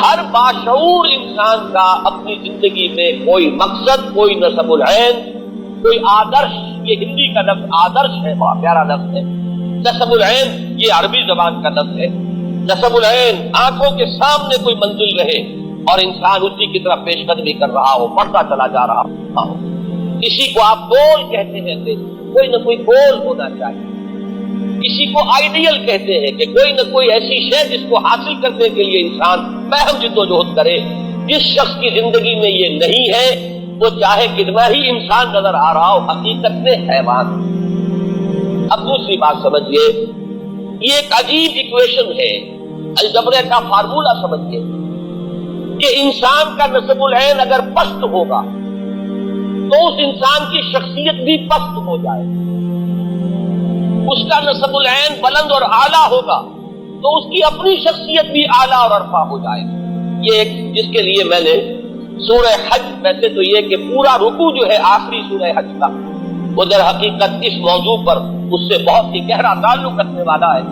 ہر باشعور انسان کا اپنی زندگی میں کوئی مقصد، کوئی نصب العین، کوئی آدرش، یہ ہندی کا لفظ آدرش ہے، بہت پیارا لفظ ہے۔ نصب العین یہ عربی زبان کا لفظ ہے۔ نصب العین آنکھوں کے سامنے کوئی منزل رہے اور انسان اسی کی طرف پیش قدمی کر رہا ہو، بڑھتا چلا جا رہا ہو۔ اسی کو آپ گول کہتے ہیں، کوئی نہ کوئی گول ہونا چاہیے۔ اسی کو آئیڈیل کہتے ہیں کہ کوئی نہ کوئی ایسی شے جس کو حاصل کرنے کے لیے انسان بہم جدوجہد کرے۔ جس شخص کی زندگی میں یہ نہیں ہے وہ چاہے کتنا ہی انسان نظر آ رہا ہو، حقیقت میں حیوان۔ اب دوسری بات سمجھیے، یہ ایک عجیب ایکویشن ہے، الجبرے کا فارمولہ سمجھیے کہ انسان کا نصب العین اگر پست ہوگا تو اس انسان کی شخصیت بھی پست ہو جائے، اس کا نصب العین بلند اور اعلیٰ ہوگا تو اس کی اپنی شخصیت بھی اعلیٰ اور عرفہ ہو جائے۔ یہ ایک جس کے لیے میں نے سورہ حج، ویسے تو یہ کہ پورا رکوع جو ہے آخری سورہ حج کا، وہ در حقیقت اس موضوع پر اس سے بہت ہی گہرا تعلق رکھنے والا ہے،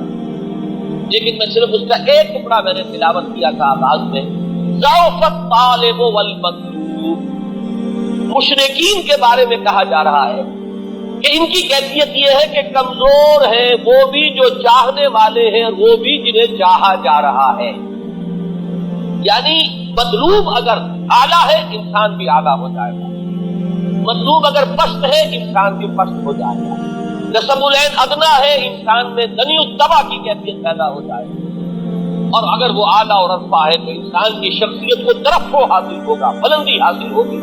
لیکن میں صرف اس کا ایک ٹکڑا میں نے تلاوت کیا تھا آغاز میں۔ ضعف الطالب والمطلوب، مشرکین کے بارے میں کہا جا رہا ہے کہ ان کی کیفیت یہ ہے کہ کمزور ہیں وہ بھی جو چاہنے والے ہیں، وہ بھی جنہیں چاہا جا رہا ہے۔ یعنی مطلوب اگر اعلیٰ ہے انسان بھی اعلیٰ ہو جائے گا، مطلوب اگر پست ہے انسان بھی پست ہو جائے گا۔ نصب العین ادنا ہے، انسان میں دنی الطبع کی کیفیت پیدا ہو جائے گی، اور اگر وہ اعلیٰ اور عرفہ ہے تو انسان کی شخصیت کو ترفع حاصل ہوگا، بلندی حاصل ہوگی۔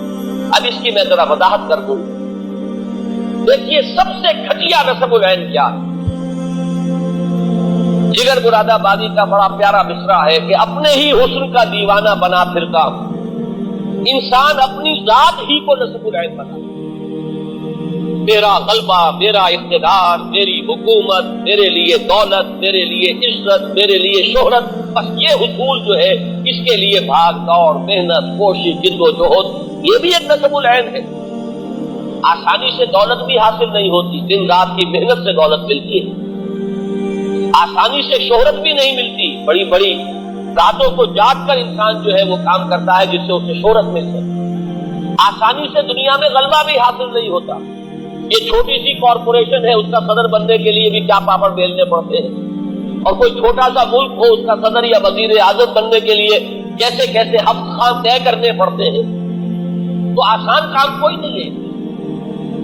اب اس کی میں ذرا وضاحت کر دوں۔ دیکھیے سب سے گھٹیا نصب العین کیا ہے؟ جگر مراد آبادی کا بڑا پیارا مصرع ہے کہ اپنے ہی حسن کا دیوانہ بنا پھرتا ہوں۔ انسان اپنی ذات ہی کو نصب العین بنا، میرا غلبہ، میرا اقتدار، میری حکومت، میرے لیے دولت، میرے لیے عزت، میرے لیے شہرت، بس یہ حصول جو ہے اس کے لیے بھاگ دوڑ، محنت، کوشش، جدوجہد، یہ بھی ایک نصب العین ہے۔ آسانی سے دولت بھی حاصل نہیں ہوتی، دن رات کی محنت سے دولت ملتی ہے۔ آسانی سے شہرت بھی نہیں ملتی، بڑی بڑی راتوں کو جاگ کر انسان جو ہے وہ کام کرتا ہے جس سے اسے شہرت مل سکے۔ آسانی سے دنیا میں غلبہ بھی حاصل نہیں ہوتا۔ یہ چھوٹی سی کارپوریشن ہے، اس کا صدر بننے کے لیے بھی کیا پاپڑ بیلنے پڑتے ہیں، اور کوئی چھوٹا سا ملک ہو اس کا صدر یا وزیر اعظم بننے کے لیے کیسے کیسے خام طے کرنے پڑتے ہیں۔ تو آسان کام کوئی نہیں ہے،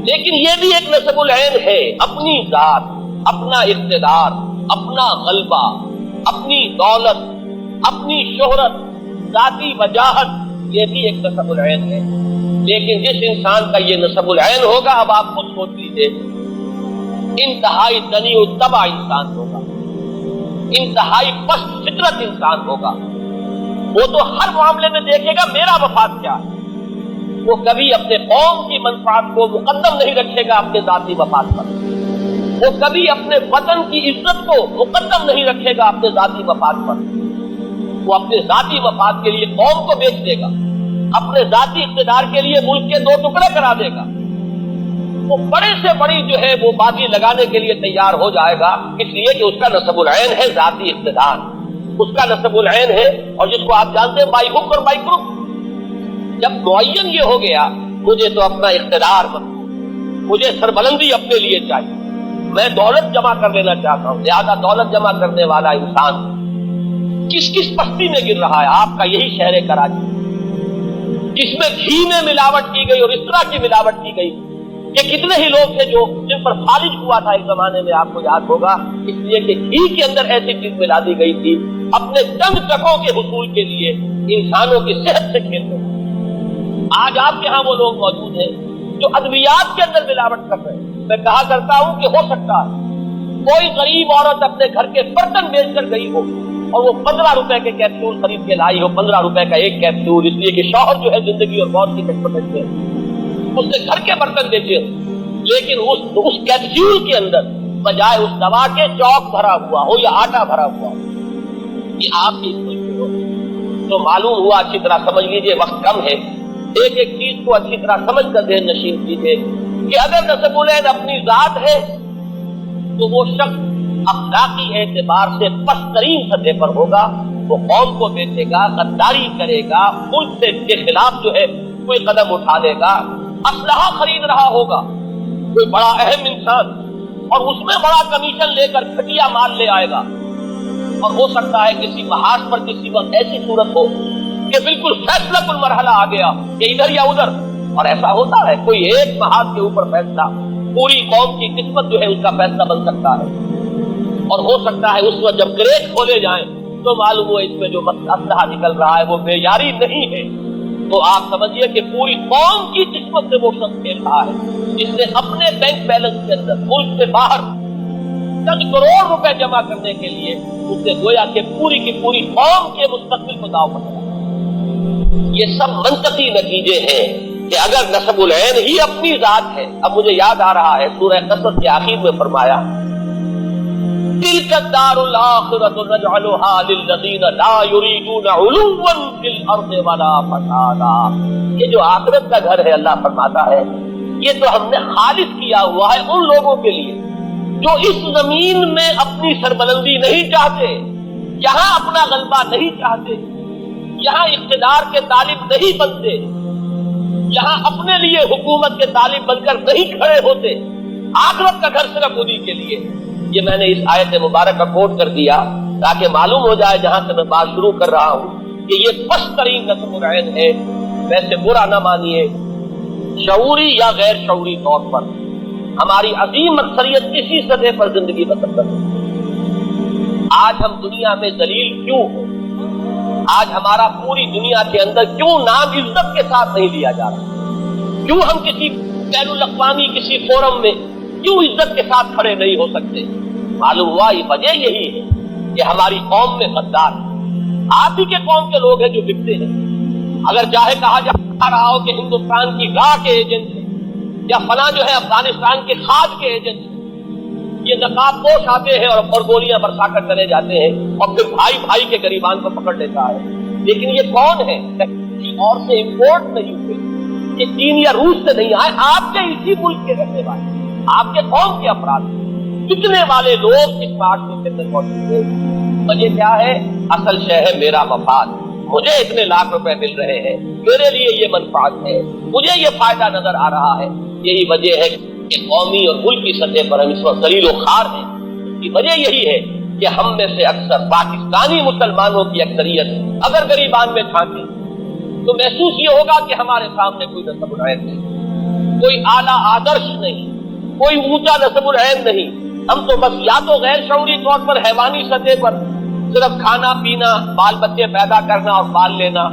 لیکن یہ بھی ایک نصب العین ہے۔ اپنی ذات، اپنا اقتدار، اپنا غلبہ، اپنی دولت، اپنی شہرت، ذاتی وجاہت، یہ بھی ایک نصب العین ہے۔ لیکن جس انسان کا یہ نصب العین ہوگا، اب آپ خود سوچ لیجیے، انتہائی دنی الطبع انسان ہوگا، انتہائی پست فطرت انسان ہوگا۔ وہ تو ہر معاملے میں دیکھے گا میرا مفاد کیا ہے، وہ کبھی اپنے قوم کی منفعت کو مقدم نہیں رکھے گا اپنے ذاتی مفاد پر، وہ کبھی اپنے وطن کی عزت کو مقدم نہیں رکھے گا اپنے ذاتی مفاد پر، وہ اپنے ذاتی مفاد کے لیے قوم کو بیچ دے گا، اپنے ذاتی اقتدار کے لیے ملک کے 2 ٹکڑے کرا دے گا۔ وہ بڑے سے بڑی جو ہے وہ بازی لگانے کے لیے تیار ہو جائے گا، اس لیے کہ اس کا نصب العین ہے ذاتی اقتدار، اس کا نصب العین ہے، اور جس کو آپ جانتے ہیں بائی ہک اور بائی کروک۔ جب معین یہ ہو گیا مجھے تو اپنا اقتدار مطلوب، مجھے سربلندی اپنے لیے چاہیے، میں دولت جمع کر لینا چاہتا ہوں، لہذا دولت جمع کرنے والا انسان کس کس پستی میں گر رہا ہے؟ آپ کا یہی شہر کراچی، جس میں گھی میں ملاوٹ کی گئی اور اس طرح کی ملاوٹ کی گئی کہ کتنے ہی لوگ تھے جو جن پر فالج ہوا تھا ایک زمانے میں، آپ کو یاد ہوگا، اس لیے کہ گھی کے اندر ایسی چیز ملا دی گئی تھی اپنے چند ٹکوں کے حصول کے لیے، انسانوں کی صحت سے کھیلتے ہیں۔ آج آپ کے ہاں وہ لوگ موجود ہیں جو ادویات کے اندر ملاوٹ کر رہے ہیں۔ میں کہا کرتا ہوں کہ ہو سکتا ہے کوئی غریب عورت اپنے گھر کے برتن بیچ کر گئی ہو اور وہ 15 روپے کے کیپسول خرید کے لائی ہو، 15 روپے کا ایک کیپسول، اس لیے کہ شوہر جو ہے زندگی اور موت کی کشمکش میں اس نے گھر کے برتن بیچے، لیکن اس کیپسول کے اندر بجائے اس دوا کے چوک بھرا ہوا ہو یا آٹا بھرا ہوا ہو۔ یہ آپ کی تو معلوم ہوا، اچھی طرح سمجھ لیجئے، وقت کم ہے، ایک ایک چیز کو اچھی طرح سمجھ کر ذہن نشین کیجئے کہ اگر نصب العین اپنی ذات ہے تو وہ شخص اخلاقی اعتبار سے پست ترین سطح پر ہوگا، وہ قوم کو بیچے گا، غداری کرے گا، ملک سے کے خلاف جو ہے کوئی قدم اٹھا لے گا، اسلحہ خرید رہا ہوگا کوئی بڑا اہم انسان اور اس میں بڑا کمیشن لے کر گھٹیا مال لے آئے گا، اور ہو سکتا ہے کسی محاذ پر کسی وقت ایسی صورت ہو کہ بالکل فیصلہ کل مرحلہ آ گیا کہ ادھر یا ادھر، اور ایسا ہوتا ہے کوئی ایک محاذ کے اوپر فیصلہ پوری قوم کی قسمت جو ہے اس کا فیصلہ بن سکتا ہے، اور ہو سکتا ہے اس وقت جب کریٹ کھولے جائیں تو معلوم ہو اس میں جو اسلحہ نکل رہا ہے وہ معیاری نہیں ہے، تو آپ سمجھیے کہ پوری قوم کی قسمت سے وہ شخص کھیل رہا ہے جس نے اپنے بینک بیلنس کے اندر ملک سے باہر چند کروڑ روپے جمع کرنے کے لیے اس نے گویا کہ پوری کی پوری قوم کے مستقبل کو داؤ پر لگایا۔ یہ سب منطقی نتیجے ہیں کہ اگر نسب العین ہی اپنی ذات ہے، اب مجھے یاد آ رہا ہے سورہ قصص کے آخر میں فرمایا تِلْكَ الدَّارُ الْآخِرَةُ نَجْعَلُهَا لِلَّذِينَ لَا يُرِيدُونَ عُلُوًّا فِي الْأَرْضِ وَلَا فَسَادًا، یہ جو آخرت کا گھر ہے اللہ فرماتا ہے یہ تو ہم نے خالص کیا ہوا ہے ان لوگوں کے لیے جو اس زمین میں اپنی سربلندی نہیں چاہتے، یہاں اپنا غلبہ نہیں چاہتے، یہاں اقتدار کے طالب نہیں بنتے، یہاں اپنے لیے حکومت کے طالب بن کر نہیں کھڑے ہوتے، آخرت کا گھر صرف انہی کے لیے۔ یہ میں نے اس آیت مبارکہ کوٹ کر دیا تاکہ معلوم ہو جائے جہاں سے میں بات شروع کر رہا ہوں کہ یہ پست ترین نسب العین ہے، ویسے برا نہ مانیے، شعوری یا غیر شعوری طور پر ہماری عظیم اکثریت اسی سطح پر زندگی بسر کرتی ہے۔ آج ہم دنیا میں ذلیل کیوں ہیں؟ آج ہمارا پوری دنیا کے اندر کیوں نام عزت کے ساتھ نہیں لیا جا رہا؟ کیوں ہم کسی بین الاقوامی کسی فورم میں کیوں عزت کے ساتھ کھڑے نہیں ہو سکتے؟ معلوم ہوا یہ وجہ یہی ہے کہ ہماری قوم میں غدار آپ ہی کے قوم کے لوگ ہیں جو بکتے ہیں۔ اگر چاہے کہا جا رہا ہو کہ ہندوستان کی راہ کے ایجنٹ ہیں یا فلاں جو ہے افغانستان کے کھاد کے ایجنٹ ہیں، یہ نقاب پوش آتے ہیں اور گولیاں برسا کر چلے جاتے ہیں اور پھر بھائی بھائی کے غریبان کو پکڑ لیتا ہے، لیکن یہ کون ہے؟ کسی اور سے امپورٹ نہیں ہوئے، یہ چین یا روس سے نہیں آئے، آپ کے اسی ملک کے رہنے والے، آپ کے قوم کے افراد کتنے والے لوگ اس معاشرے کے اندر موجود ہیں۔ وجہ کیا ہے؟ اصل شے ہے میرا مفاد، مجھے اتنے لاکھ روپے مل رہے ہیں، میرے لیے یہ منفعت ہے، مجھے یہ فائدہ نظر آ رہا ہے۔ یہی وجہ ہے کہ قومی اور ملکی سطح پر ہم اس وقت ذلیل و خوار ہیں۔ اس کی وجہ یہی ہے کہ ہم میں سے اکثر پاکستانی مسلمانوں کی اکثریت اگر غریبان میں جھانکے تو محسوس یہ ہوگا کہ ہمارے سامنے کوئی نسب العین نہیں، کوئی اعلیٰ آدرش نہیں، کوئی اونچا نسب العین نہیں، ہم تو بس یا تو غیر شعوری طور پر حیوانی سطح پر صرف کھانا پینا، بال بچے پیدا کرنا اور پال لینا،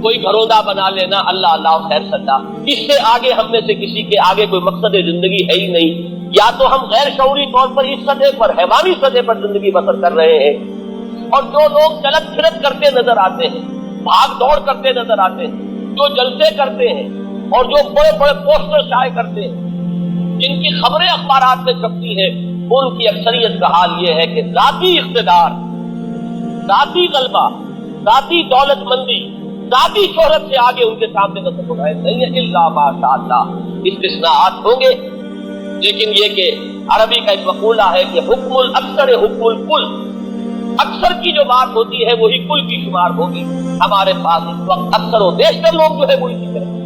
کوئی گھروندا بنا لینا، اللہ اللہ خیر سدا، اس سے آگے ہم میں سے کسی کے آگے کوئی مقصد زندگی ہے ہی نہیں، یا تو ہم غیر شعوری طور پر اس سطح پر حیوانی سطح پر زندگی بسر کر رہے ہیں، اور جو لوگ چلت پھرت کرتے نظر آتے ہیں، بھاگ دوڑ کرتے نظر آتے ہیں، جو جلسے کرتے ہیں اور جو بڑے بڑے پوسٹر شائع کرتے ہیں، جن کی خبریں اخبارات میں چھپتی ہیں، ان کی اکثریت کا حال یہ ہے کہ ذاتی اقتدار، ذاتی غلبہ، ذاتی دولت مندی، ذاتی شہرت سے آگے ان کے سامنے نسب العین نہیں ہے، الا ماشاء اللہ، استثناءات ہوں گے، لیکن یہ کہ عربی کا ایک مقولہ ہے کہ حکم الاکثر حکم الکل، اکثر کی جو بات ہوتی ہے وہی کل کی شمار ہوگی۔ ہمارے پاس اس وقت اکثر و بیشتر لوگ جو ہے وہ اسی طرح